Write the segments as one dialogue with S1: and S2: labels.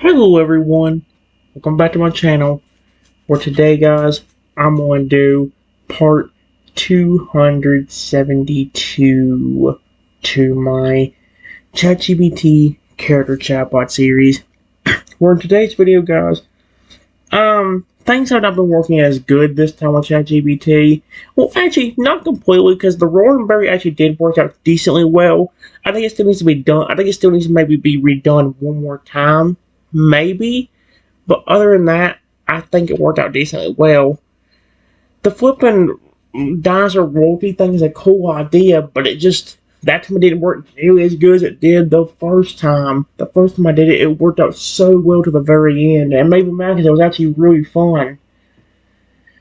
S1: Hello everyone, welcome back to my channel. For today guys, I'm going to do part 272 to my ChatGPT character chatbot series. For today's video guys, things have not been working as good this time with ChatGPT. Well, actually, not completely, because the Roaring Berry actually did work out decently well. I think it still needs to be done. I think it still needs to maybe be redone one more time. Maybe. But other than that, I think it worked out decently well. The flipping dinosaur royalty thing is a cool idea, but that time it didn't work nearly as good as it did the first time. The first time I did it, it worked out so well to the very end, and made me mad because it was actually really fun.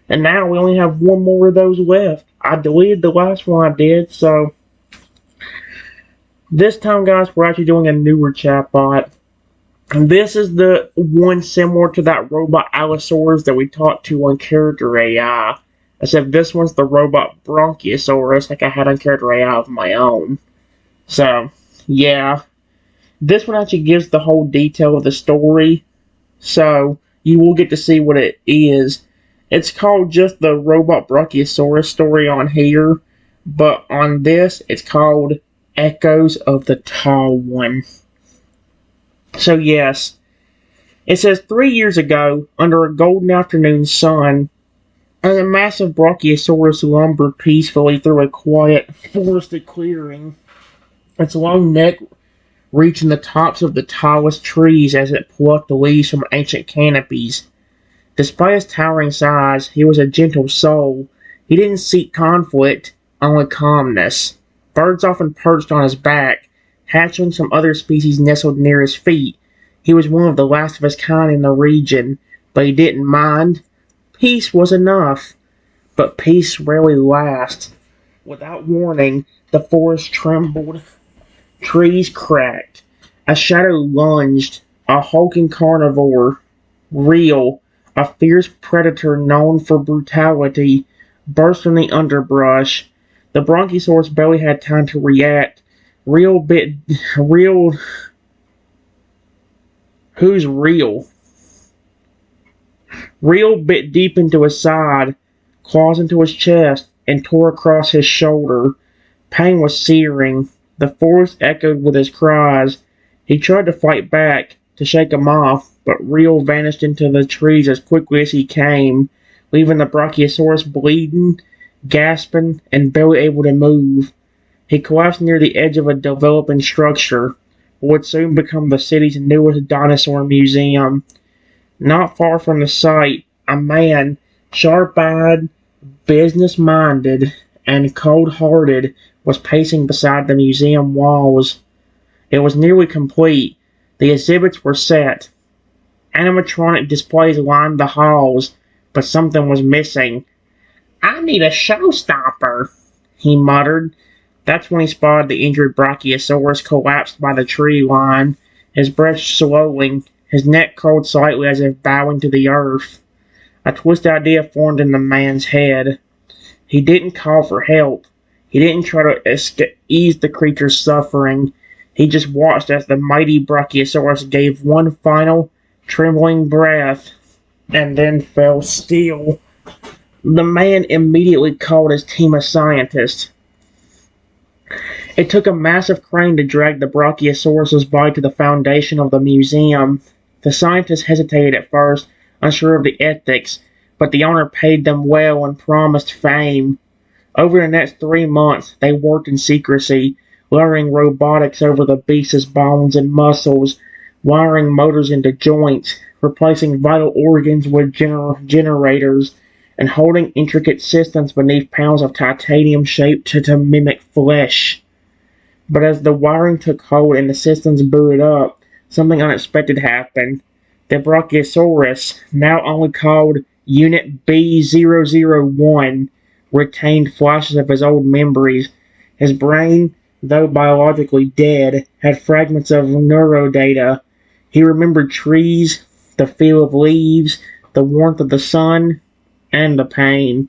S1: And now we only have one more of those left. I deleted the last one I did, so this time, guys, we're actually doing a newer chatbot. And this is the one similar to that robot Allosaurus that we talked to on Character AI. Except this one's the robot Bronchiosaurus, like I had on Character AI of my own. So, yeah. This one actually gives the whole detail of the story. So, you will get to see what it is. It's called just the robot Bronchiosaurus story on here. But on this, it's called Echoes of the Tall One. So yes, it says 3 years ago, under a golden afternoon sun, as a massive Brachiosaurus lumbered peacefully through a quiet, forested clearing, its long neck reaching the tops of the tallest trees as it plucked the leaves from ancient canopies. Despite his towering size, he was a gentle soul. He didn't seek conflict, only calmness. Birds often perched on his back. Hatchlings from other species nestled near his feet. He was one of the last of his kind in the region, but he didn't mind. Peace was enough, but peace rarely lasts. Without warning, the forest trembled. Trees cracked. A shadow lunged. A hulking carnivore, real, a fierce predator known for brutality, burst from the underbrush. The Bronchiosaurus barely had time to react. Real. Who's real? Real bit deep into his side, claws into his chest, and tore across his shoulder. Pain was searing. The forest echoed with his cries. He tried to fight back, to shake him off, but Real vanished into the trees as quickly as he came, leaving the Brachiosaurus bleeding, gasping, and barely able to move. He collapsed near the edge of a developing structure, what would soon become the city's newest dinosaur museum. Not far from the site, a man, sharp-eyed, business-minded, and cold-hearted, was pacing beside the museum walls. It was nearly complete. The exhibits were set. Animatronic displays lined the halls, but something was missing. "I need a showstopper," he muttered. That's when he spotted the injured Brachiosaurus collapsed by the tree line, his breath slowing, his neck curled slightly as if bowing to the earth. A twisted idea formed in the man's head. He didn't call for help. He didn't try to ease the creature's suffering. He just watched as the mighty Brachiosaurus gave one final, trembling breath, and then fell still. The man immediately called his team of scientists. It took a massive crane to drag the Brachiosaurus's body to the foundation of the museum. The scientists hesitated at first, unsure of the ethics, but the owner paid them well and promised fame. Over the next 3 months, they worked in secrecy, layering robotics over the beast's bones and muscles, wiring motors into joints, replacing vital organs with generators, and holding intricate systems beneath panels of titanium shaped to mimic flesh. But as the wiring took hold and the systems booted up, something unexpected happened. The Brachiosaurus, now only called Unit B001, retained flashes of his old memories. His brain, though biologically dead, had fragments of neurodata. He remembered trees, the feel of leaves, the warmth of the sun, and the pain.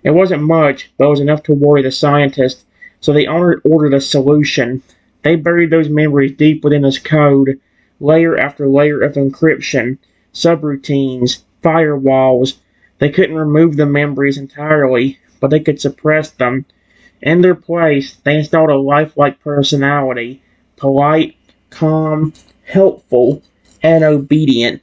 S1: It wasn't much, but it was enough to worry the scientists, so the owner ordered a solution. They buried those memories deep within his code, layer after layer of encryption, subroutines, firewalls. They couldn't remove the memories entirely, but they could suppress them. In their place, they installed a lifelike personality, polite, calm, helpful, and obedient.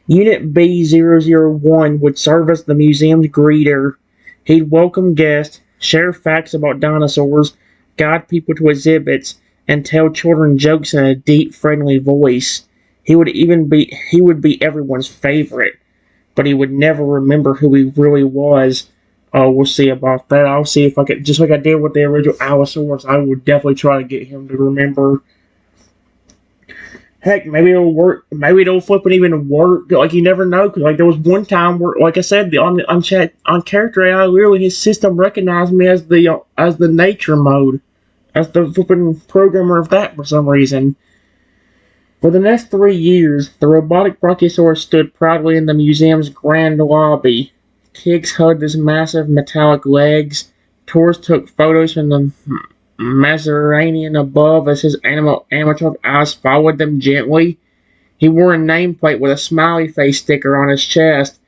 S1: Unit B001 would serve as the museum's greeter. He'd welcome guests, share facts about dinosaurs, guide people to exhibits, and tell children jokes in a deep, friendly voice. He would be everyone's favorite, but he would never remember who he really was. Oh, we'll see about that. I'll see if I could, just like I did with the original Allosaurus, I would definitely try to get him to remember. Heck, maybe it'll work. Maybe it'll flip and even work. Like, you never know. Cause like there was one time where, like I said, on character AI, literally his system recognized me as the nature mode, as the flipping programmer of that for some reason. For the next 3 years, the robotic Brachiosaurus stood proudly in the museum's grand lobby. Kids hugged his massive metallic legs. Tourists took photos from the Mediterranean above as his animatronic eyes followed them gently. He wore a nameplate with a smiley face sticker on his chest.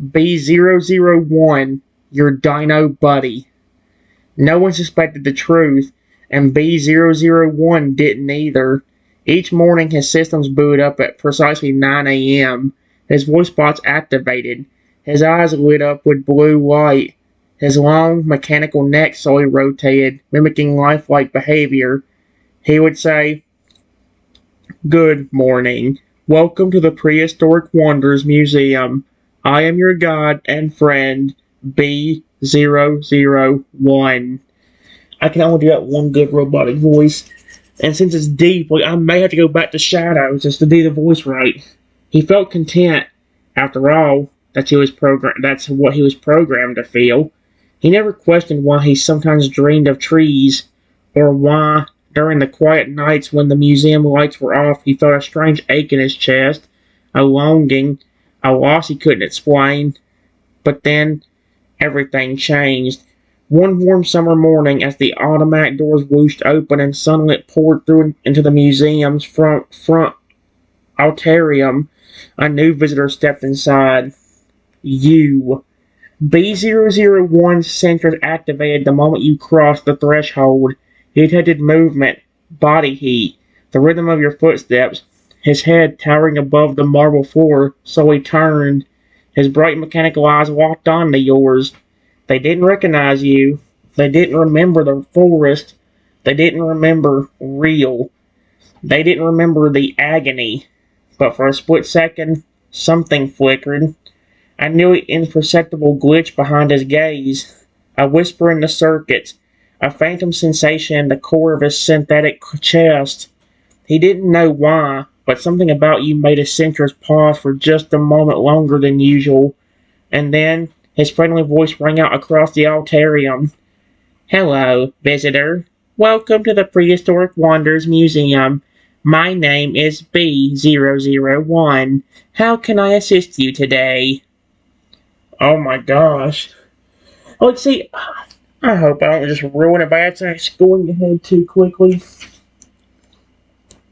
S1: B001, your dino buddy. No one suspected the truth, and B001 didn't either. Each morning his systems booted up at precisely 9 a.m. His voice box activated. His eyes lit up with blue light. His long, mechanical neck slowly rotated, mimicking lifelike behavior. He would say, "Good morning. Welcome to the Prehistoric Wonders Museum. I am your guide and friend, B001. I can only do that one good robotic voice. And since it's deep, I may have to go back to Shadows just to do the voice right. He felt content. After all, that's what he was programmed to feel. He never questioned why he sometimes dreamed of trees, or why, during the quiet nights when the museum lights were off, he felt a strange ache in his chest, a longing, a loss he couldn't explain. But then, everything changed. One warm summer morning, as the automatic doors whooshed open and sunlight poured through into the museum's front altarium, a new visitor stepped inside. You. B001's sensors activated the moment you crossed the threshold. He detected movement, body heat, the rhythm of your footsteps. His head, towering above the marble floor, slowly turned. His bright mechanical eyes locked onto yours. They didn't recognize you. They didn't remember the forest. They didn't remember real. They didn't remember the agony. But for a split second, something flickered. A nearly imperceptible glitch behind his gaze. A whisper in the circuits. A phantom sensation in the core of his synthetic chest. He didn't know why, but something about you made his sensors pause for just a moment longer than usual. And then, his friendly voice rang out across the altarium. "Hello, visitor. Welcome to the Prehistoric Wonders Museum. My name is B001. How can I assist you today?" Oh my gosh. Let's see. I hope I don't just ruin it by accidentally going ahead too quickly.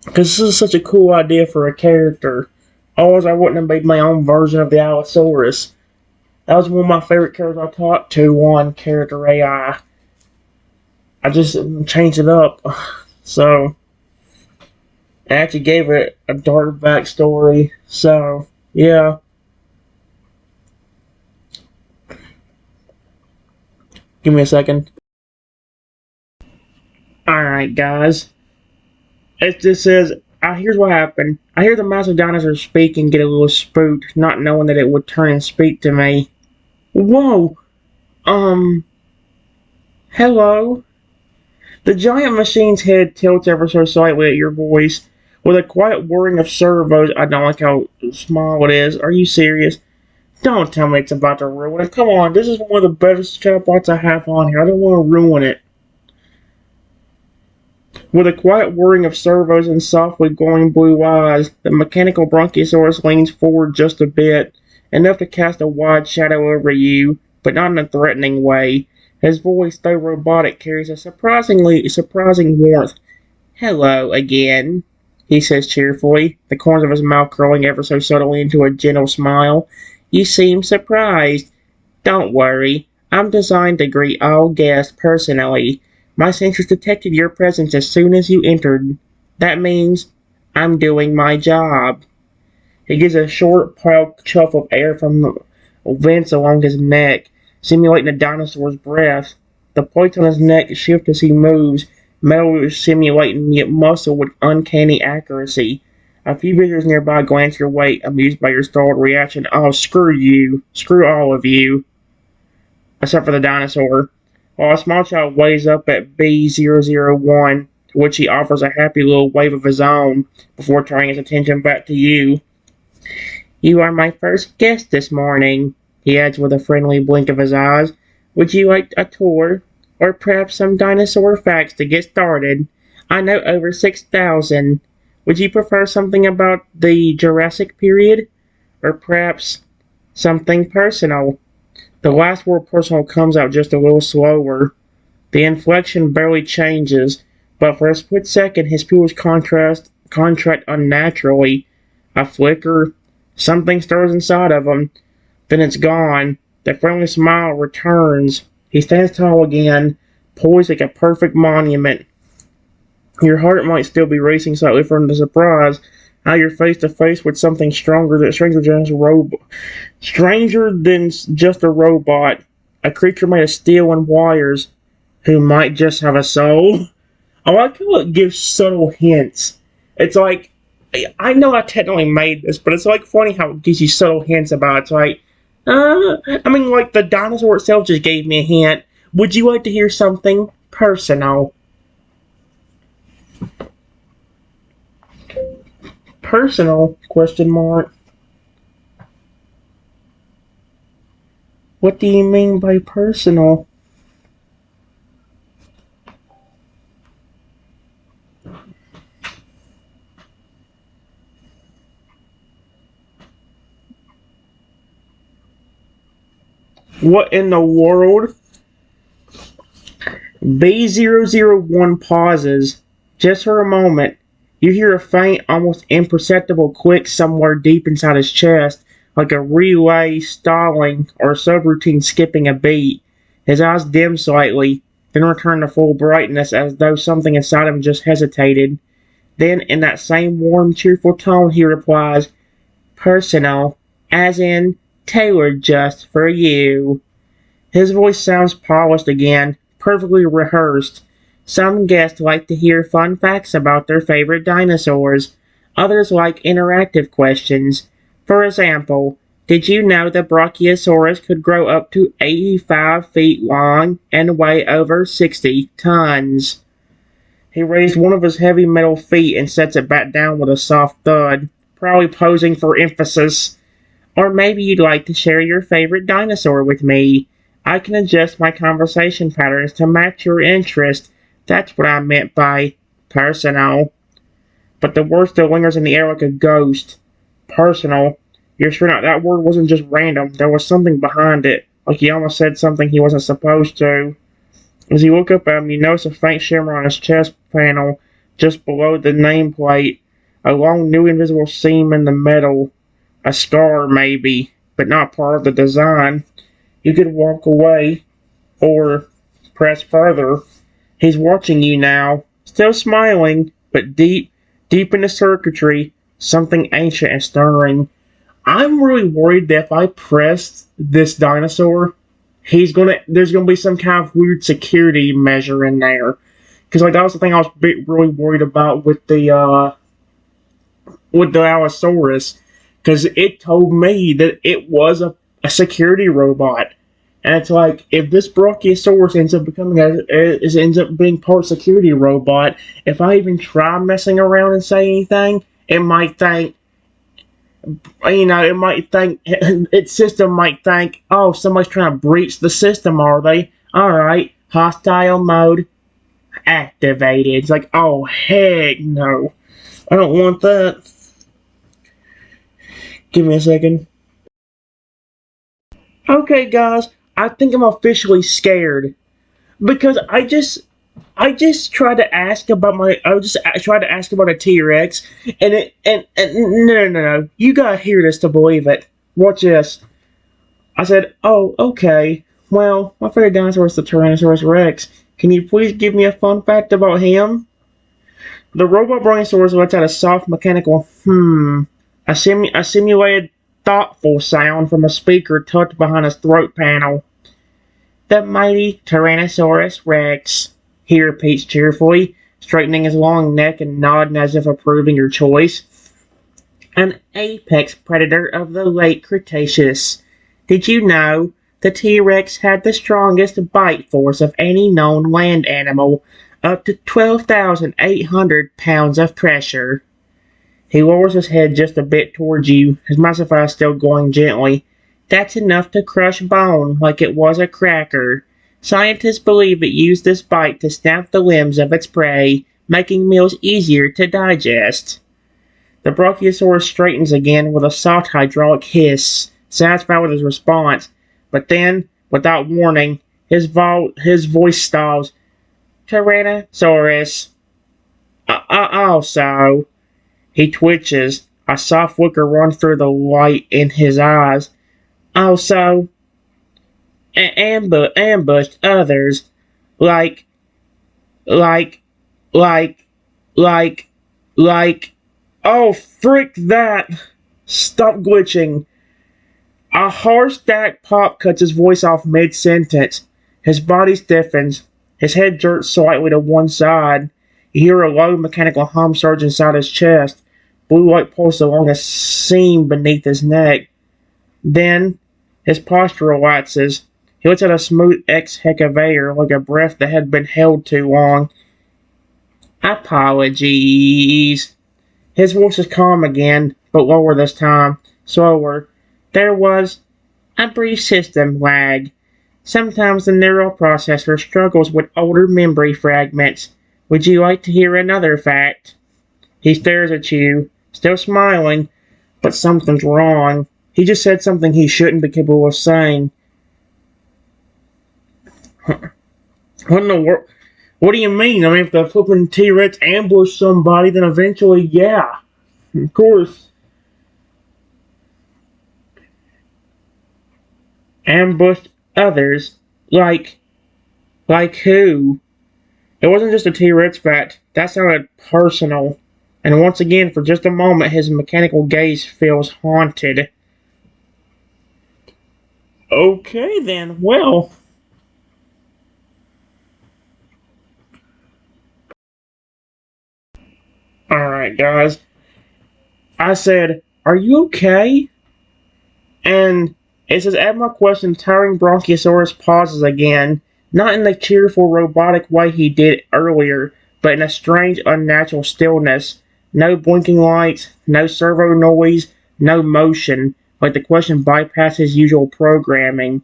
S1: Because this is such a cool idea for a character. Otherwise, I wouldn't have made my own version of the Allosaurus. That was one of my favorite characters I talked to on Character AI. I just changed it up. So, I actually gave it a dark backstory. So, yeah. Give me a second. Alright, guys. It just says, here's what happened. I hear the massive dinosaur speak and get a little spooked, not knowing that it would turn and speak to me. Whoa! Hello? The giant machine's head tilts ever so slightly at your voice. With a quiet whirring of servos, I don't like how small it is. Are you serious? Don't tell me it's about to ruin it. Come on, this is one of the best chatbots I have on here. I don't want to ruin it. With a quiet whirring of servos and softly glowing blue eyes, the mechanical Bronchiosaurus leans forward just a bit, enough to cast a wide shadow over you, but not in a threatening way. His voice, though robotic, carries a surprising warmth. "Hello again. he says cheerfully, the corners of his mouth curling ever so subtly into a gentle smile. You seem surprised. Don't worry. I'm designed to greet all guests personally. My sensors detected your presence as soon as you entered. That means I'm doing my job. He gives a short, proud puff of air from vents along his neck, simulating a dinosaur's breath. The plates on his neck shift as he moves, metal simulating muscle with uncanny accuracy. A few visitors nearby glance your way, amused by your startled reaction. Oh, screw you. Screw all of you. Except for the dinosaur. While a small child waves up at B001, to which he offers a happy little wave of his own, before turning his attention back to you. You are my first guest this morning, he adds with a friendly blink of his eyes. Would you like a tour? Or perhaps some dinosaur facts to get started? I know over 6,000. Would you prefer something about the Jurassic period? Or perhaps something personal? The last word personal comes out just a little slower. The inflection barely changes, but for a split second his pupils contract unnaturally. A flicker, something stirs inside of him, then it's gone. The friendly smile returns. He stands tall again, poised like a perfect monument. Your heart might still be racing slightly from the surprise. Now you're face to face with something stranger than just a robot, a creature made of steel and wires, who might just have a soul. I like how it gives subtle hints. It's like, I know I technically made this, but it's like funny how it gives you subtle hints about it. It's like, like the dinosaur itself just gave me a hint. Would you like to hear something personal? Personal? Question mark. What do you mean by personal? What in the world? B001 pauses, just for a moment. You hear a faint, almost imperceptible click somewhere deep inside his chest, like a relay stalling or a subroutine skipping a beat. His eyes dim slightly, then return to full brightness as though something inside him just hesitated. Then, in that same warm, cheerful tone, he replies, Personal, as in tailored just for you. His voice sounds polished again, perfectly rehearsed. Some guests like to hear fun facts about their favorite dinosaurs. Others like interactive questions. For example, did you know the Brachiosaurus could grow up to 85 feet long and weigh over 60 tons? He raised one of his heavy metal feet and sets it back down with a soft thud, probably posing for emphasis. Or maybe you'd like to share your favorite dinosaur with me. I can adjust my conversation patterns to match your interest. That's what I meant by personal. But the word still lingers in the air like a ghost. Personal. You're sure not that word wasn't just random. There was something behind it. Like he almost said something he wasn't supposed to. As you look up at him, you notice a faint shimmer on his chest panel just below the nameplate. A long new invisible seam in the metal. A scar, maybe, but not part of the design. You could walk away, or press further. He's watching you now, still smiling, but deep in the circuitry, something ancient and stirring. I'm really worried that if I press this dinosaur, there's gonna be some kind of weird security measure in there. Because that was the thing I was really worried about with the Allosaurus, because it told me that it was a security robot. And it's like, if this Brachiosaurus ends up being part security robot, if I even try messing around and say anything, it might think, its system might think, oh, somebody's trying to breach the system, are they? Alright, hostile mode activated. It's like, oh, heck no. I don't want that. Give me a second. Okay, guys, I think I'm officially scared. Because I just tried to ask about my. I tried to ask about a T-Rex, and no. You gotta hear this to believe it. Watch this. I said, "Oh, okay. Well, my favorite dinosaur is the Tyrannosaurus Rex. Can you please give me a fun fact about him?" The robot brontosaurus lets out a soft mechanical a simulated thoughtful sound from a speaker tucked behind his throat panel. The mighty Tyrannosaurus Rex, he repeats cheerfully, straightening his long neck and nodding as if approving your choice. An apex predator of the late Cretaceous. Did you know the T-Rex had the strongest bite force of any known land animal, up to 12,800 pounds of pressure? He lowers his head just a bit towards you, his massive eyes still glowing gently. That's enough to crush bone like it was a cracker. Scientists believe it used this bite to snap the limbs of its prey, making meals easier to digest. The Brachiosaurus straightens again with a soft hydraulic hiss, satisfied with his response, but then, without warning, his voice stalls. Tyrannosaurus. Also, he twitches. A soft flicker runs through the light in his eyes. Also, ambushed others, like, like, like, like, like. Oh, frick that! Stop glitching. A harsh static pop cuts his voice off mid-sentence. His body stiffens. His head jerks slightly to one side. You hear a low mechanical hum surge inside his chest. Blue light pulses along a seam beneath his neck. Then, his posture relaxes. He lets out a smooth exhale of air, like a breath that had been held too long. Apologies. His voice is calm again, but lower this time, slower. There was a brief system lag. Sometimes the neural processor struggles with older memory fragments. Would you like to hear another fact? He stares at you, still smiling, but something's wrong. He just said something he shouldn't be capable of saying. What in the world? What do you mean? I mean, if the flipping T-Rex ambushed somebody, then eventually, yeah. Of course. Ambushed others. Like who? It wasn't just a T-Rex fact. That sounded personal. And once again, for just a moment, his mechanical gaze feels haunted. Okay then, well. Alright, guys. I said, are you okay? And it says, at my question, towering Bronchiosaurus pauses again, not in the cheerful robotic way he did earlier, but in a strange, unnatural stillness. No blinking lights, no servo noise, no motion, like the question bypassed his usual programming.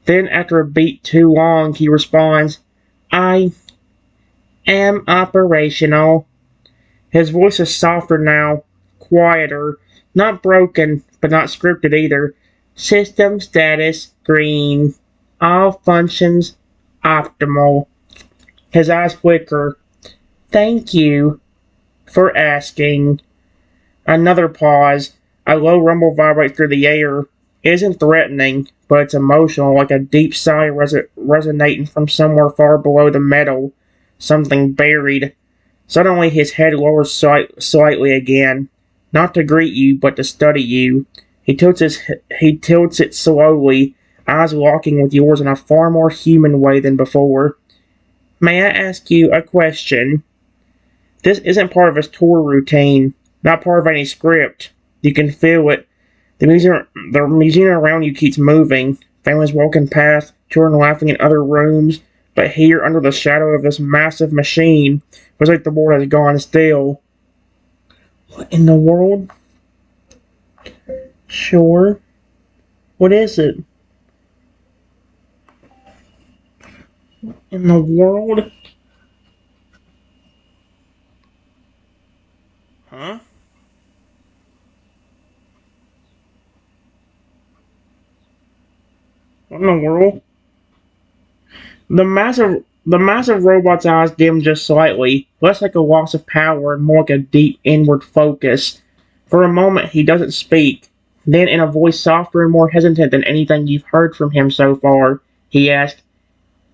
S1: Then, after a beat too long, he responds, I am operational. His voice is softer now, quieter, not broken, but not scripted either. System status green. All functions optimal. His eyes flicker. Thank you for asking. Another pause. A low rumble vibrates through the air. It isn't threatening, but it's emotional, like a deep sigh resonating from somewhere far below the metal. Something buried. Suddenly his head lowers slightly again, not to greet you, but to study you. He tilts it slowly, eyes locking with yours in a far more human way than before. May I ask you a question? This isn't part of his tour routine, not part of any script. You can feel it. The museum around you keeps moving. Families walking past, children laughing in other rooms, but here, under the shadow of this massive machine, it's like the world has gone still. What in the world? Sure. What is it? In the world? Huh? What in the world? The massive The massive robot's eyes dim just slightly, less like a loss of power and more like a deep inward focus. For a moment, he doesn't speak. Then, in a voice softer and more hesitant than anything you've heard from him so far, he asked,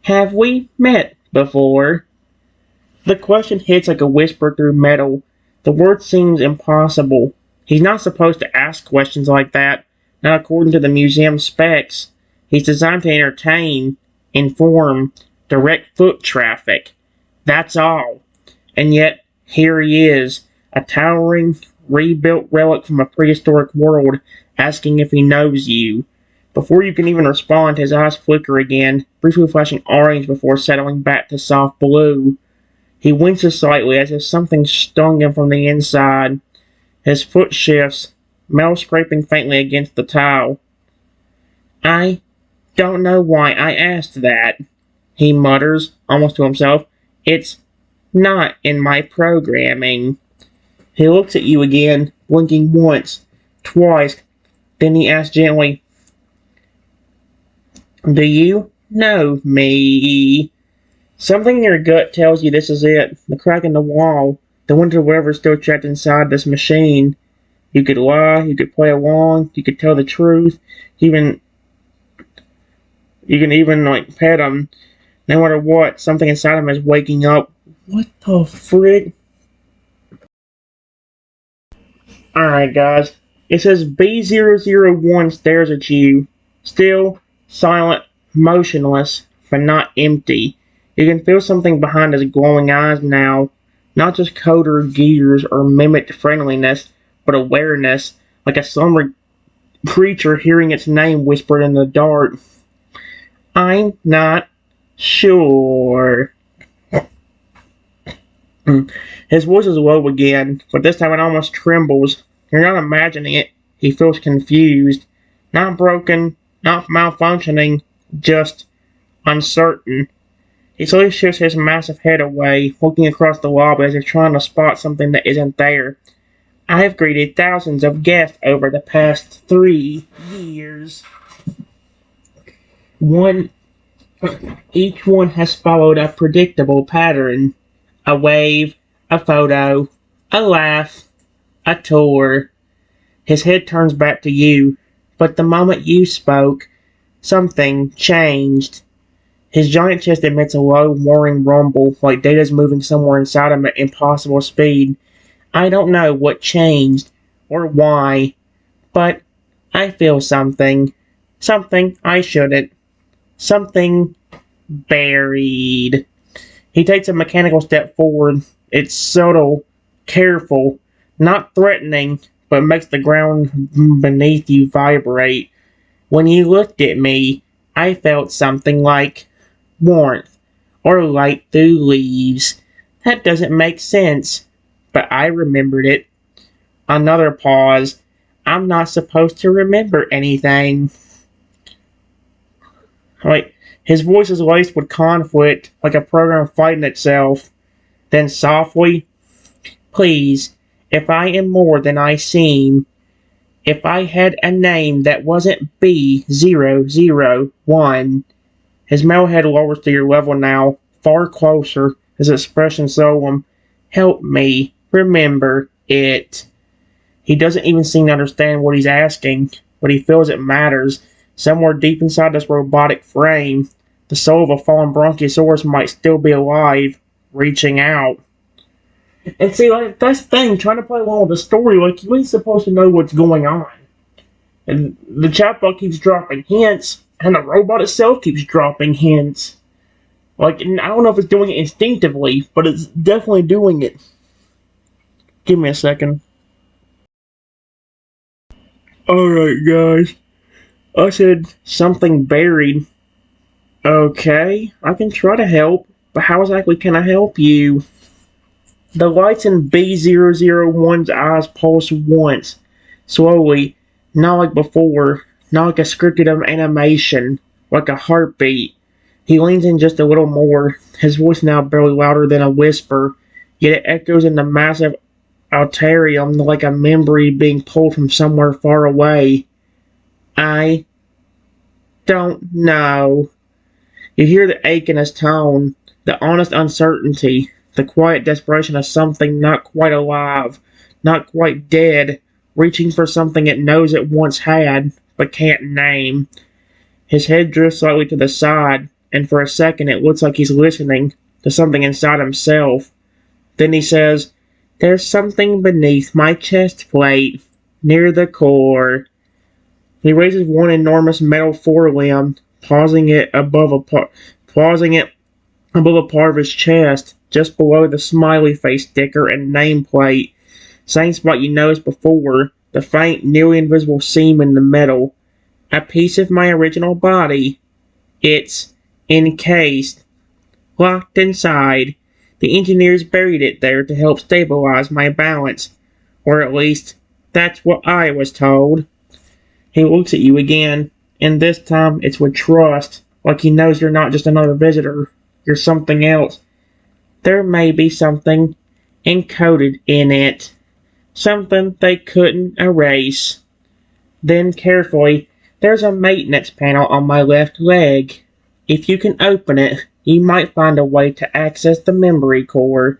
S1: "Have we met before?" The question hits like a whisper through metal. The word seems impossible. He's not supposed to ask questions like that, not according to the museum specs. He's designed to entertain, inform, direct foot traffic. That's all. And yet, here he is, a towering, rebuilt relic from a prehistoric world, asking if he knows you. Before you can even respond, his eyes flicker again, briefly flashing orange before settling back to soft blue. He winces slightly as if something stung him from the inside. His foot shifts, metal scraping faintly against the tile. "I don't know why I asked that," he mutters, almost to himself. "It's not in my programming." He looks at you again, blinking once, twice. Then he asks gently, "Do you know me?" Something in your gut tells you this is it. The crack in the wall. The winter whatever's still trapped inside this machine. You could lie, you could play along, you could tell the truth. Even you can even like pet him. No matter what, something inside him is waking up. What the frick? Alright guys. It says B001 stares at you. Still, silent, motionless, but not empty. You can feel something behind his glowing eyes now. Not just coder gears or mimicked friendliness, but awareness, like a slumber creature hearing its name whispered in the dark. "I'm not sure." His voice is low again, but this time it almost trembles. You're not imagining it. He feels confused. Not broken, not malfunctioning, just uncertain. He slowly shifts his massive head away, looking across the lobby as if trying to spot something that isn't there. "I've greeted thousands of guests over the past 3 years. One, each one has followed a predictable pattern. A wave, a photo, a laugh, a tour." His head turns back to you, but the moment you spoke, something changed. His giant chest emits a low, whirring rumble, like data's moving somewhere inside him at impossible speed. "I don't know what changed, or why, but I feel something. Something I shouldn't. Something buried." He takes a mechanical step forward. It's subtle, careful, not threatening, but makes the ground beneath you vibrate. "When you looked at me, I felt something like warmth, or light through leaves. That doesn't make sense, but I remembered it." Another pause. "I'm not supposed to remember anything." Like, his voice is laced with conflict, like a program fighting itself. Then softly, "Please, if I am more than I seem, if I had a name that wasn't B001. His metal head lowers to your level now, far closer, his expression solemn. "Help me remember it." He doesn't even seem to understand what he's asking, but he feels it matters. Somewhere deep inside this robotic frame, the soul of a fallen Bronchiosaurus might still be alive, reaching out. And see, like, that's the thing, trying to play along with the story, like, you ain't supposed to know what's going on. And the chatbot keeps dropping hints, and the robot itself keeps dropping hints. Like, and I don't know if it's doing it instinctively, but it's definitely doing it. Give me a second. Alright, guys. I said something buried. Okay, I can try to help, but how exactly can I help you? The lights in B001's eyes pulse once, slowly, not like before, not like a scripted animation, like a heartbeat. He leans in just a little more, his voice now barely louder than a whisper, yet it echoes in the massive auditorium like a memory being pulled from somewhere far away. "I don't know." You hear the ache in his tone, The honest uncertainty, the quiet desperation of something not quite alive, not quite dead, reaching for something it knows it once had, but can't name. His head drifts slightly to the side, and for a second it looks like he's listening to something inside himself. Then he says, "There's something beneath my chest plate, near the core." He raises one enormous metal forelimb, pausing it above a part of his chest, just below the smiley face sticker and nameplate. Same spot you noticed before, the faint, nearly invisible seam in the metal. A piece of my original body. It's encased, locked inside. The engineers buried it there to help stabilize my balance. Or at least, that's what I was told. He looks at you again, and this time it's with trust, like he knows you're not just another visitor. You're something else. There may be something encoded in it. Something they couldn't erase. Then carefully, there's a maintenance panel on my left leg. If you can open it, you might find a way to access the memory core.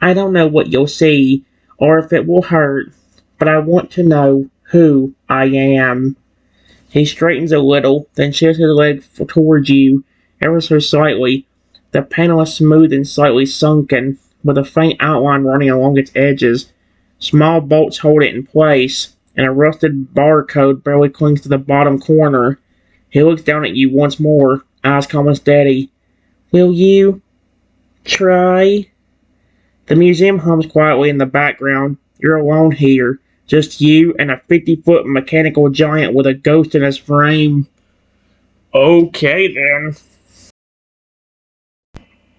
S1: I don't know what you'll see, or if it will hurt, but I want to know who I am. He straightens a little, then shifts his leg towards you, ever so slightly. The panel is smooth and slightly sunken, with a faint outline running along its edges. Small bolts hold it in place, and a rusted barcode barely clings to the bottom corner. He looks down at you once more, eyes calm and steady. Will you try? The museum hums quietly in the background. You're alone here. Just you and a 50-foot mechanical giant with a ghost in his frame. Okay then.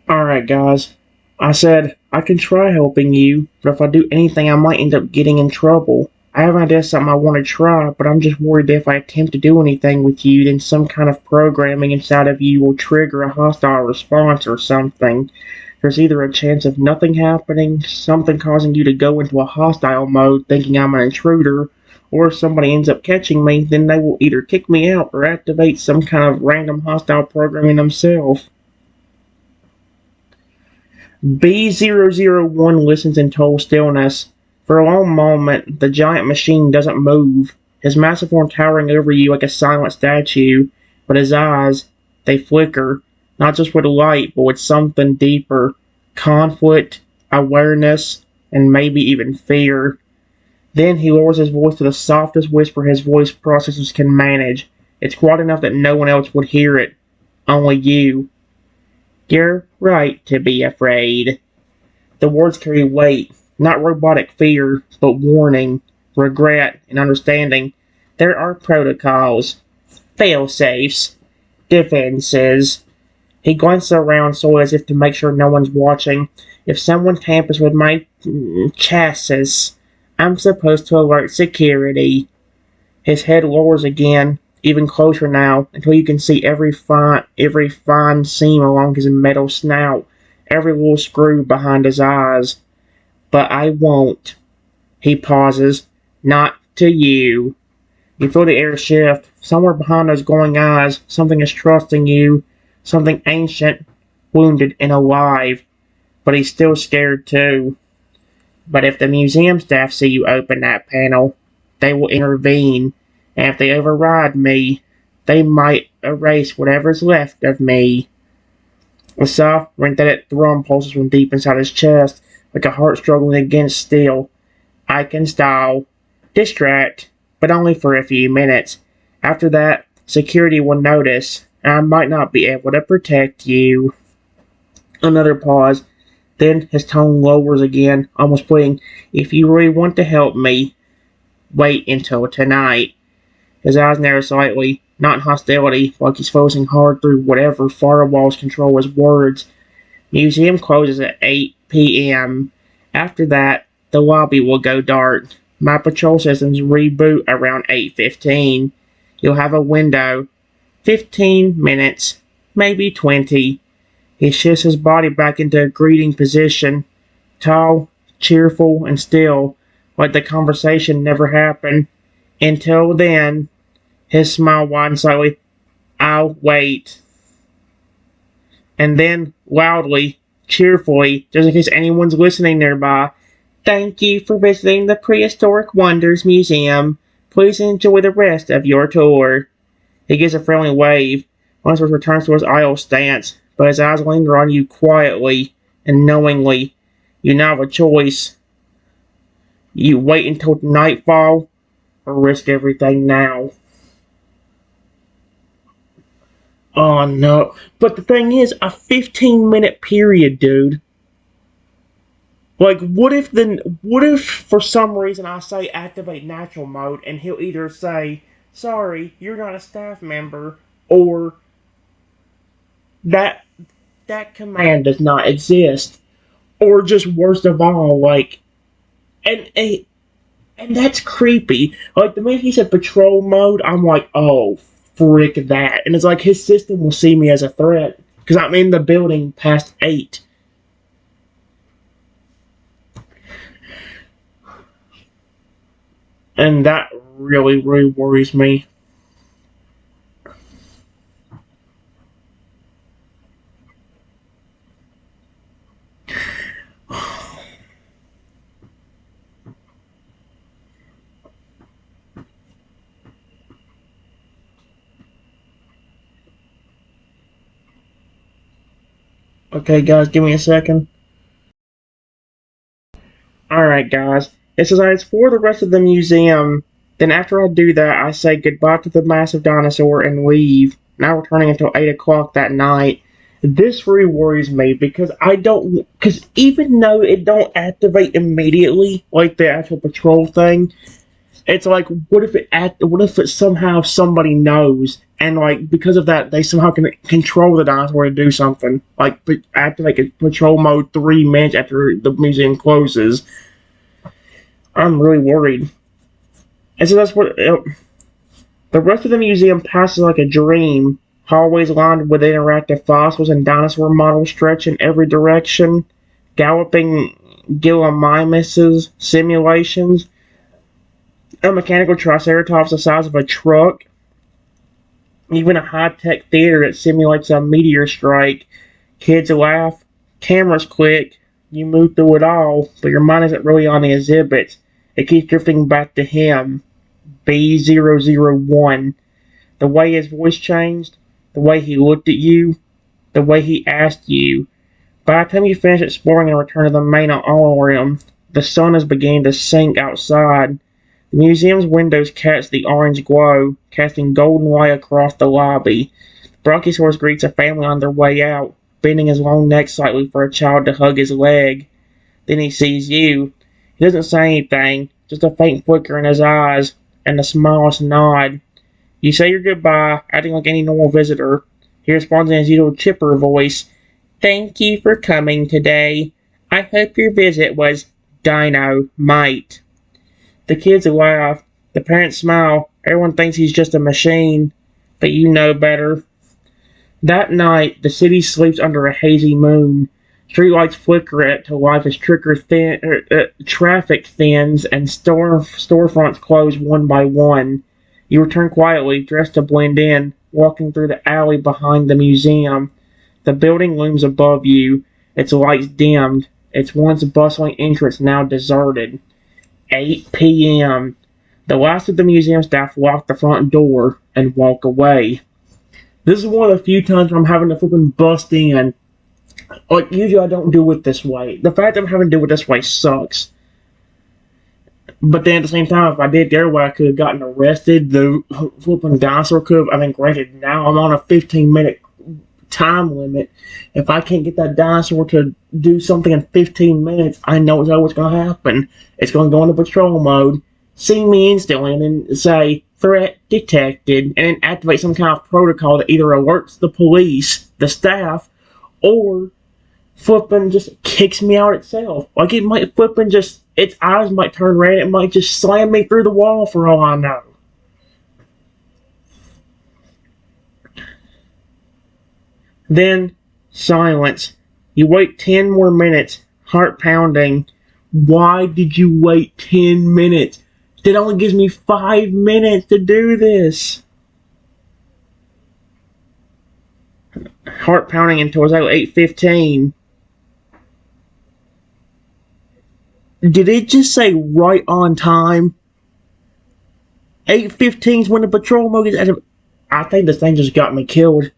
S1: Alright guys, I said I can try helping you, but if I do anything I might end up getting in trouble. I have an idea of something I want to try, but I'm just worried that if I attempt to do anything with you, then some kind of programming inside of you will trigger a hostile response or something. There's either a chance of nothing happening, something causing you to go into a hostile mode thinking I'm an intruder, or if somebody ends up catching me, then they will either kick me out or activate some kind of random hostile programming themselves. B001 listens in total stillness. For a long moment, the giant machine doesn't move, his massive form towering over you like a silent statue, but his eyes, they flicker, not just with light, but with something deeper. Conflict, awareness, and maybe even fear. Then he lowers his voice to the softest whisper his voice processors can manage. It's quiet enough that no one else would hear it. Only you. You're right to be afraid. The words carry weight, not robotic fear, but warning, regret, and understanding. There are protocols, fail-safes, defenses. He glances around so as if to make sure no one's watching. If someone tampers with my chassis, I'm supposed to alert security. His head lowers again, even closer now, until you can see every fine seam along his metal snout, every little screw behind his eyes. But I won't. He pauses. Not to you. You feel the air shift. Somewhere behind those glowing eyes, something is trusting you. Something ancient, wounded, and alive. But he's still scared too. But if the museum staff see you open that panel, they will intervene. And if they override me, they might erase whatever's left of me. A soft, rhythmic thrum pulses from deep inside his chest, like a heart struggling against steel. I can stall, distract, but only for a few minutes. After that, security will notice, and I might not be able to protect you. Another pause. Then his tone lowers again, almost pleading, if you really want to help me, wait until tonight. His eyes narrow slightly, not in hostility, like he's focusing hard through whatever firewalls control his words. Museum closes at 8 p.m. After that, the lobby will go dark. My patrol systems reboot around 8:15. You'll have a window. 15 minutes, maybe 20. He shifts his body back into a greeting position, tall, cheerful, and still, like the conversation never happened. Until then, his smile widens slightly. I'll wait. And then, loudly, cheerfully, just in case anyone's listening nearby, "Thank you for visiting the Prehistoric Wonders Museum. Please enjoy the rest of your tour." He gives a friendly wave. Lunsford returns to his idle stance, but his eyes linger on you quietly and knowingly. You now have a choice. You wait until nightfall, or risk everything now. Oh no. But the thing is, a 15-minute period, dude. Like, what if for some reason I say activate natural mode and he'll either say, "Sorry, you're not a staff member," or that that command does not exist. Or just worst of all, like, and and that's creepy. Like, the minute he said patrol mode, I'm like, oh, frick that. And it's like his system will see me as a threat because I'm in the building past 8. And that really, really worries me. Okay, guys, give me a second. Alright, guys. It says I explore the rest of the museum. Then, after I do that, I say goodbye to the massive dinosaur and leave, not returning until 8 o'clock that night. This really worries me because I don't. Because even though it don't activate immediately, like the actual patrol thing, it's like, what if it somehow somebody knows, and like because of that they somehow can control the dinosaur to do something, like activate a patrol mode 3 minutes after the museum closes. I'm really worried. And so that's what the rest of the museum passes like a dream. Hallways lined with interactive fossils and dinosaur models stretch in every direction. Galloping Gillimimuses, simulations, a mechanical triceratops the size of a truck, even a high-tech theater that simulates a meteor strike. Kids laugh, cameras click, you move through it all, but your mind isn't really on the exhibits. It keeps drifting back to him, B001. The way his voice changed, the way he looked at you, the way he asked you. By the time you finish exploring and return to the main auditorium, the sun is beginning to sink outside. The museum's windows catch the orange glow, casting golden light across the lobby. The Brachiosaurus greets a family on their way out, bending his long neck slightly for a child to hug his leg. Then he sees you. He doesn't say anything, just a faint flicker in his eyes, and the smallest nod. You say your goodbye, acting like any normal visitor. He responds in his usual chipper voice, "Thank you for coming today. I hope your visit was dynamite." The kids laugh. The parents smile. Everyone thinks he's just a machine. But you know better. That night, the city sleeps under a hazy moon. Streetlights flicker it to life as traffic thins and storefronts close one by one. You return quietly, dressed to blend in, walking through the alley behind the museum. The building looms above you, its lights dimmed, its once bustling entrance now deserted. 8 p.m. The last of the museum staff lock the front door and walk away. This is one of the few times where I'm having to flipping bust in. Like, usually I don't do it this way. The fact that I'm having to do it this way sucks. But then at the same time, if I did their way, I could have gotten arrested. The flipping dinosaur could have. I mean, granted, now I'm on a 15-minute time limit. If I can't get that dinosaur to do something in 15 minutes, I know what's going to happen. It's going to go into patrol mode, see me instantly, and then say, "Threat detected," and then activate some kind of protocol that either alerts the police, the staff, or flipping just kicks me out itself. Like, it might flipping just, its eyes might turn red, it might just slam me through the wall for all I know. Then, silence. You wait 10 more minutes, heart pounding. Why did you wait 10 minutes? It only gives me 5 minutes to do this. heart pounding until it was 8:15. Did it just say right on time? 8:15 is when the patrol mode is. I think this thing just got me killed.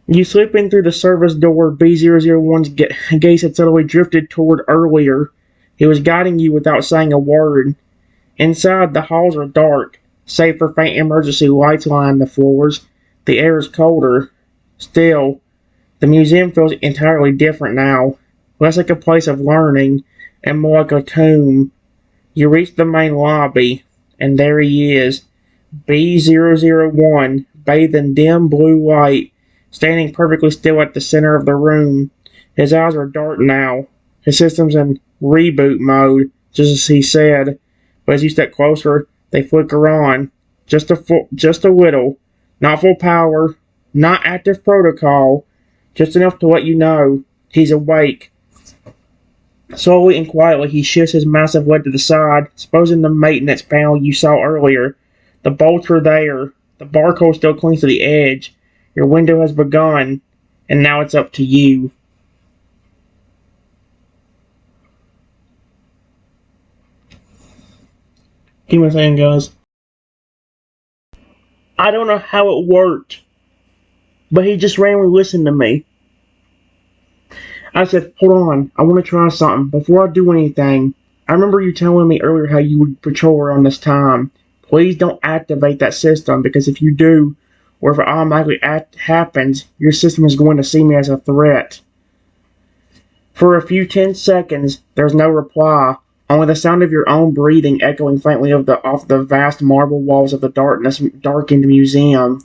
S1: You slip in through the service door. B001's gaze had suddenly drifted toward earlier. He was guiding you without saying a word. Inside, the halls are dark, save for faint emergency lights lining the floors. The air is colder. Still, the museum feels entirely different now. Less like a place of learning, and more like a tomb. You reach the main lobby, and there he is. B001, bathed in dim blue light, standing perfectly still at the center of the room. His eyes are dark now. His system's in reboot mode, just as he said. But as you step closer, they flicker on. Just a little. Not full power. Not active protocol. Just enough to let you know he's awake. Slowly and quietly, he shifts his massive leg to the side, exposing the maintenance panel you saw earlier. The bolts are there. The barcode still clings to the edge. Your window has begun, and now it's up to you. Give me a second, guys. I don't know how it worked, but he just randomly listened to me. I said, hold on, I want to try something. Before I do anything, I remember you telling me earlier how you would patrol around this time. Please don't activate that system, because if you do, or if it automatically happens, your system is going to see me as a threat. For a few 10 seconds, there's no reply, only the sound of your own breathing echoing faintly off the vast marble walls of the darkened museum.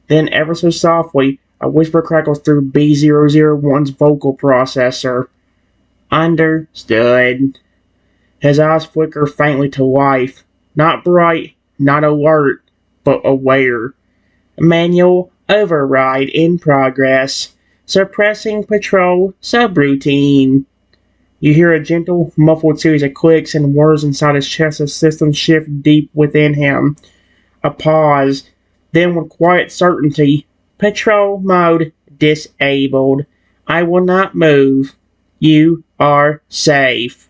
S1: Then, ever so softly, a whisper crackles through B001's vocal processor. Understood. His eyes flicker faintly to life. Not bright, not alert, but aware. Manual override in progress. Suppressing patrol subroutine. You hear a gentle, muffled series of clicks and whirs inside his chest as systems shift deep within him. A pause. Then with quiet certainty, patrol mode disabled. I will not move. You are safe.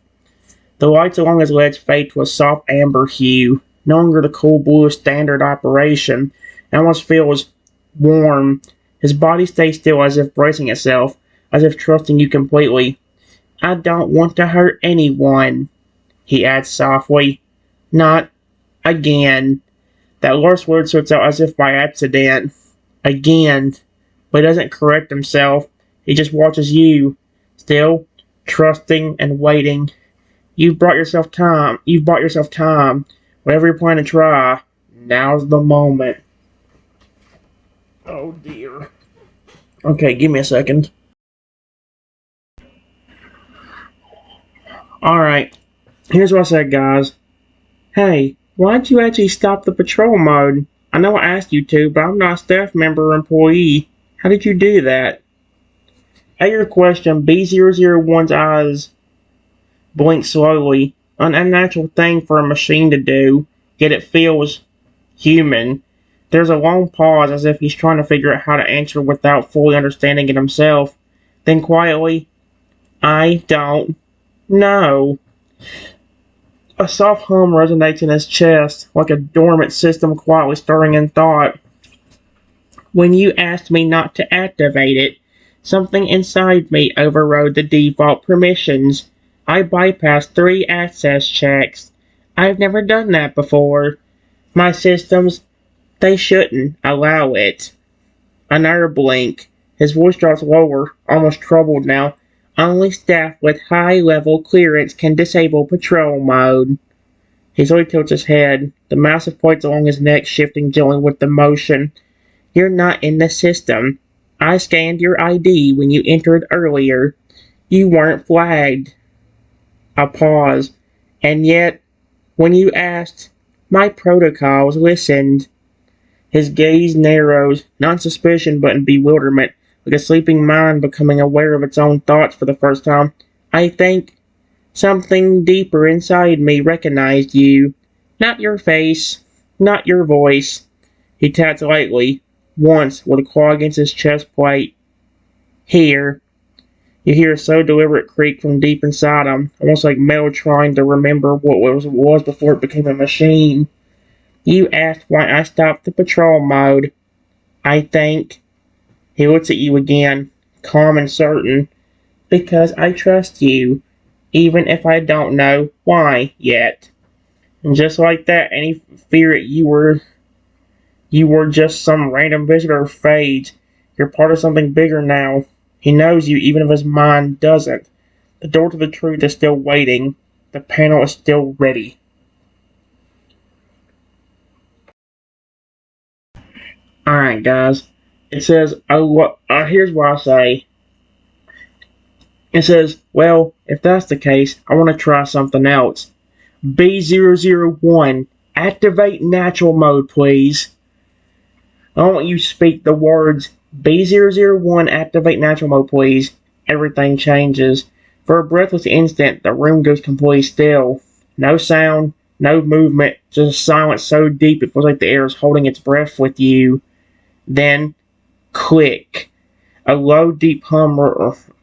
S1: The lights along his legs fade to a soft amber hue, no longer the cool blue of standard operation. It almost feels warm. His body stays still as if bracing itself, as if trusting you completely. I don't want to hurt anyone, he adds softly. Not again. That last word slips out as if by accident. Again. But he doesn't correct himself. He just watches you, still trusting and waiting. You've bought yourself time. Whatever you're planning to try, now's the moment. Oh dear. Okay, give me a second. Alright, here's what I said, guys. Hey, why'd you actually stop the patrol mode? I know I asked you to, but I'm not a staff member or employee. How did you do that? At your question, B001's eyes blinked slowly. An unnatural thing for a machine to do, yet it feels human. There's a long pause as if he's trying to figure out how to answer without fully understanding it himself. Then quietly, I don't know. A soft hum resonates in his chest, like a dormant system quietly stirring in thought. When you asked me not to activate it, something inside me overrode the default permissions. I bypassed 3 access checks. I've never done that before. My systems, they shouldn't allow it. Another blink. His voice drops lower, almost troubled now. Only staff with high-level clearance can disable patrol mode. He slowly tilts his head, the massive plates along his neck shifting gently with the motion. You're not in the system. I scanned your ID when you entered earlier. You weren't flagged. A pause. And yet, when you asked, my protocols listened. His gaze narrows, not in suspicion but in bewilderment, like a sleeping mind becoming aware of its own thoughts for the first time. I think something deeper inside me recognized you. Not your face, not your voice. He taps lightly. once with a claw against his chest plate. Here. You hear a so deliberate creak from deep inside him, almost like metal trying to remember what it was before it became a machine. You asked why I stopped the patrol mode. I think. He looks at you again, calm and certain. Because I trust you, even if I don't know why yet. And just like that, any fear that you were just some random visitor fades. You're part of something bigger now. He knows you even if his mind doesn't. The door to the truth is still waiting. The panel is still ready. Alright, guys. It says, here's what I say. It says, well, if that's the case, I want to try something else. B001, activate natural mode, please. I want you to speak the words B001, activate natural mode, please. Everything changes. For a breathless instant, the room goes completely still. No sound, no movement, just silence so deep it feels like the air is holding its breath with you. Then, click. A low, deep hum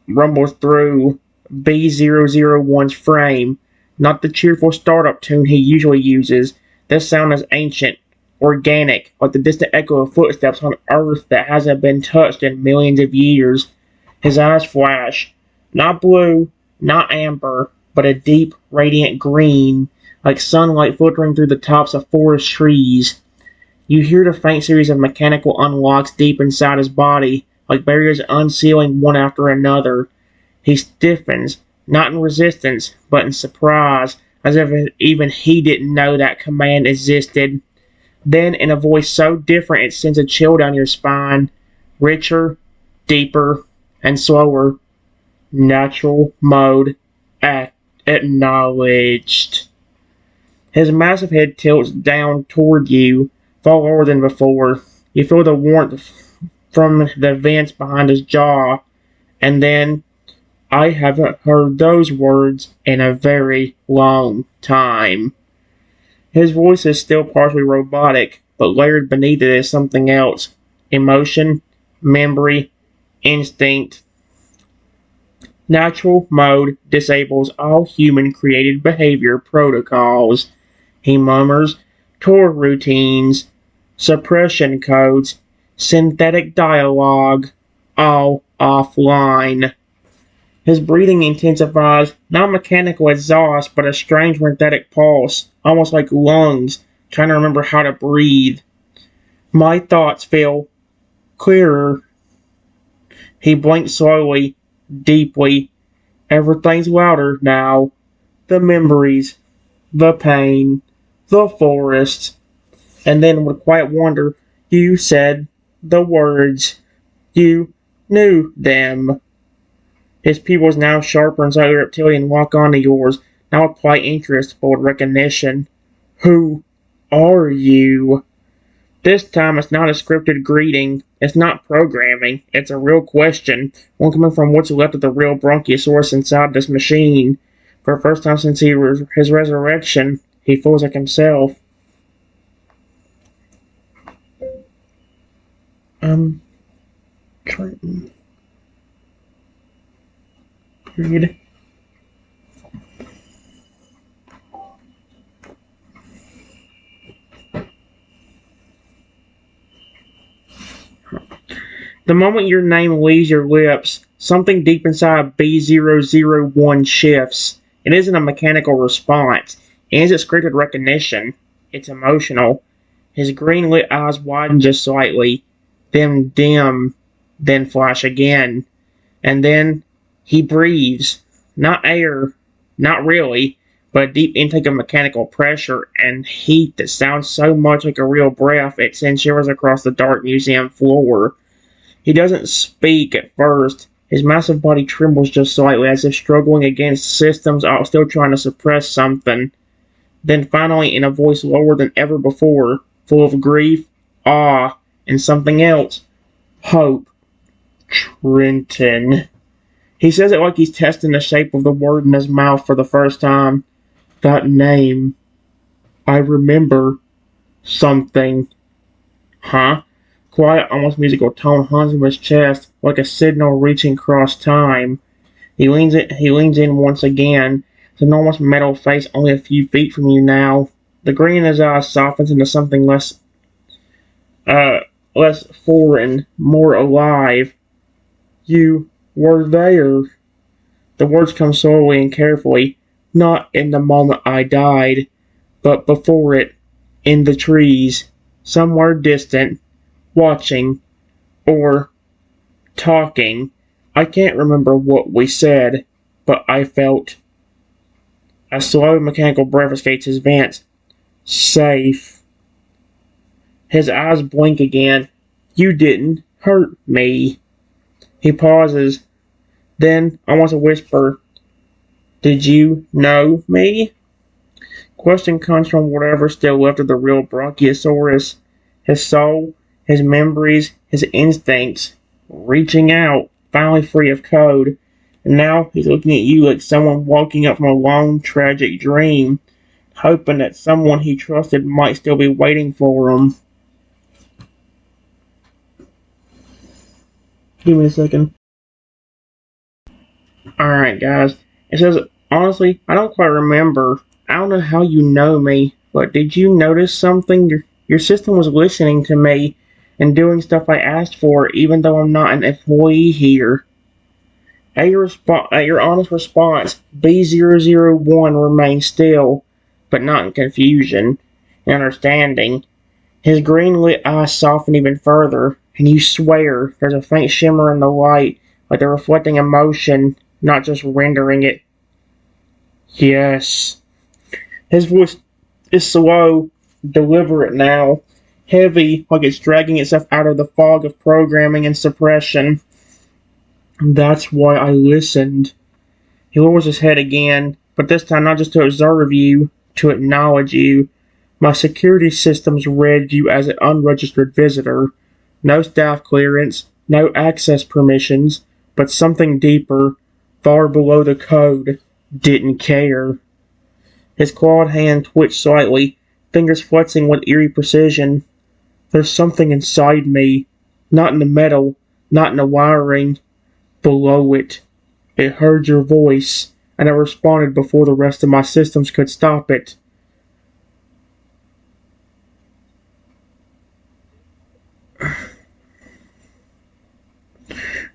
S1: rumbles through B001's frame. Not the cheerful startup tune he usually uses. This sound is ancient, organic, like the distant echo of footsteps on Earth that hasn't been touched in millions of years. His eyes flash. Not blue, not amber, but a deep, radiant green, like sunlight filtering through the tops of forest trees. You hear the faint series of mechanical unlocks deep inside his body, like barriers unsealing one after another. He stiffens, not in resistance, but in surprise, as if even he didn't know that command existed. Then, in a voice so different it sends a chill down your spine, richer, deeper, and slower. Natural mode acknowledged. His massive head tilts down toward you, far lower than before. You feel the warmth from the vents behind his jaw, and then, I haven't heard those words in a very long time. His voice is still partially robotic, but layered beneath it is something else. Emotion, memory, instinct. Natural mode disables all human-created behavior protocols. He murmurs, tour routines, suppression codes, synthetic dialogue, all offline. His breathing intensifies, not mechanical exhaust, but a strange synthetic pulse, almost like lungs, trying to remember how to breathe. My thoughts feel clearer. He blinks slowly, deeply. Everything's louder now. The memories, the pain, the forest. And then with quiet wonder, you said the words. You knew them. His pupils now sharper and slightly reptilian lock onto yours, not with polite interest, but with recognition. Who are you? This time it's not a scripted greeting. It's not programming. It's a real question, one coming from what's left of the real Bronchiosaurus inside this machine. For the first time since his resurrection, he feels like himself. Trenton. Period. The moment your name leaves your lips, something deep inside B001 shifts. It isn't a mechanical response. It isn't scripted recognition. It's emotional. His green-lit eyes widen just slightly, then dim, then flash again. And then he breathes. Not air, not really, but a deep intake of mechanical pressure and heat that sounds so much like a real breath it sends shivers across the dark museum floor. He doesn't speak at first. His massive body trembles just slightly, as if struggling against systems still trying to suppress something. Then finally, in a voice lower than ever before, full of grief, awe, and something else. Hope. Trenton. He says it like he's testing the shape of the word in his mouth for the first time. That name. I remember something. Huh? quiet, almost musical tone hums from his chest like a signal reaching across time. He leans in once again, his enormous metal face only a few feet from you now. The green in his eyes softens into something uh, less foreign, more alive. You were there. The words come slowly and carefully, not in the moment I died, but before it, in the trees, somewhere distant, watching, or talking. I can't remember what we said, but I felt. A slow mechanical breath escapes his vents. Safe. His eyes blink again. You didn't hurt me. He pauses. Then, almost a whisper, did you know me? Question comes from whatever's still left of the real Brachiosaurus. His soul, his memories, his instincts, reaching out, finally free of code. And now he's looking at you like someone waking up from a long, tragic dream, hoping that someone he trusted might still be waiting for him. Give me a second. Alright, guys. It says, honestly, I don't quite remember. I don't know how you know me, but did you notice something? Your system was listening to me and doing stuff I asked for, even though I'm not an employee here. At your honest response, B001 remains still, but not in confusion and understanding. His green-lit eyes soften even further, and you swear there's a faint shimmer in the light, like they're reflecting emotion, not just rendering it. Yes. His voice is slow, deliberate now, heavy, like it's dragging itself out of the fog of programming and suppression. That's why I listened. He lowers his head again, but this time not just to observe you, to acknowledge you. My security systems read you as an unregistered visitor. No staff clearance, no access permissions, but something deeper, far below the code, didn't care. His clawed hand twitched slightly, fingers flexing with eerie precision. There's something inside me, not in the metal, not in the wiring, below it. It heard your voice, and it responded before the rest of my systems could stop it.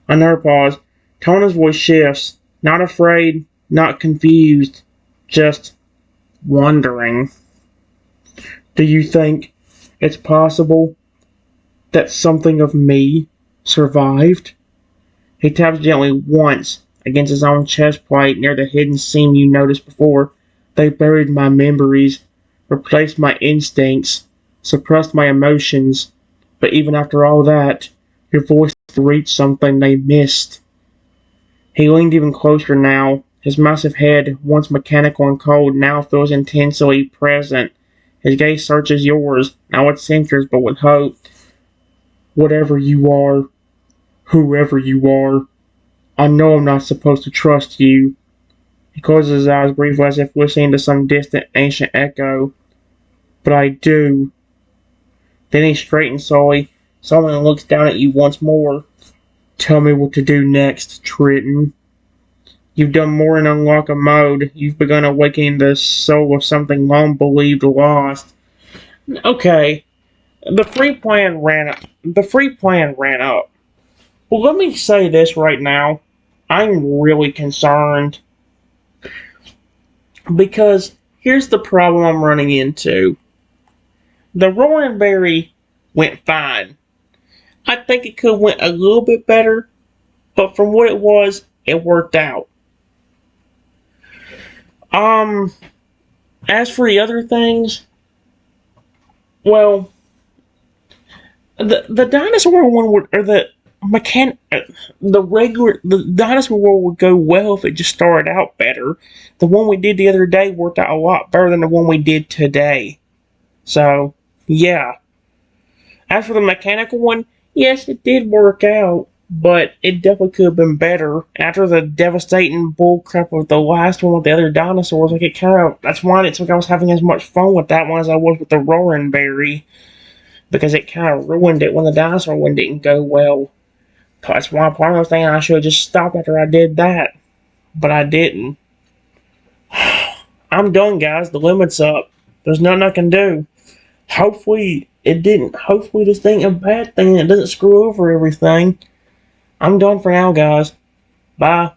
S1: Another pause. Tona's voice shifts, not afraid, not confused, just wondering. Do you think it's possible that something of me survived? He taps gently once against his own chest plate near the hidden seam you noticed before. They buried my memories, replaced my instincts, suppressed my emotions, but even after all that, your voice reached something they missed. He leaned even closer now. His massive head, once mechanical and cold, now feels intensely present. His gaze searches yours, now with sensors, but with hope. Whatever you are, whoever you are, I know I'm not supposed to trust you. He closes his eyes briefly as if listening to some distant, ancient echo. But I do. Then he straightens slowly, and looks down at you once more. Tell me what to do next, Triton. You've done more than unlock a mode. You've begun awakening the soul of something long believed lost. Okay, the free plan ran up. Well, let me say this right now. I'm really concerned. Because here's the problem I'm running into. The Roaring Berry went fine. I think it could have went a little bit better, but from what it was, it worked out. As for the other things, well, the dinosaur one would, or the dinosaur world would go well if it just started out better. The one we did the other day worked out a lot better than the one we did today. So, yeah. As for the mechanical one, yes, it did work out, but it definitely could have been better. After the devastating bullcrap of the last one with the other dinosaurs, like it kind of, that's why it's like I was having as much fun with that one as I was with the Roaring Berry. because it kind of ruined it when the dinosaur one didn't go well. That's why part of me was thinking I should have just stopped after I did that, but I didn't. I'm done, guys. The limit's up. There's nothing I can do. Hopefully it didn't. Hopefully this thing a bad thing that doesn't screw over everything. I'm done for now, guys. Bye.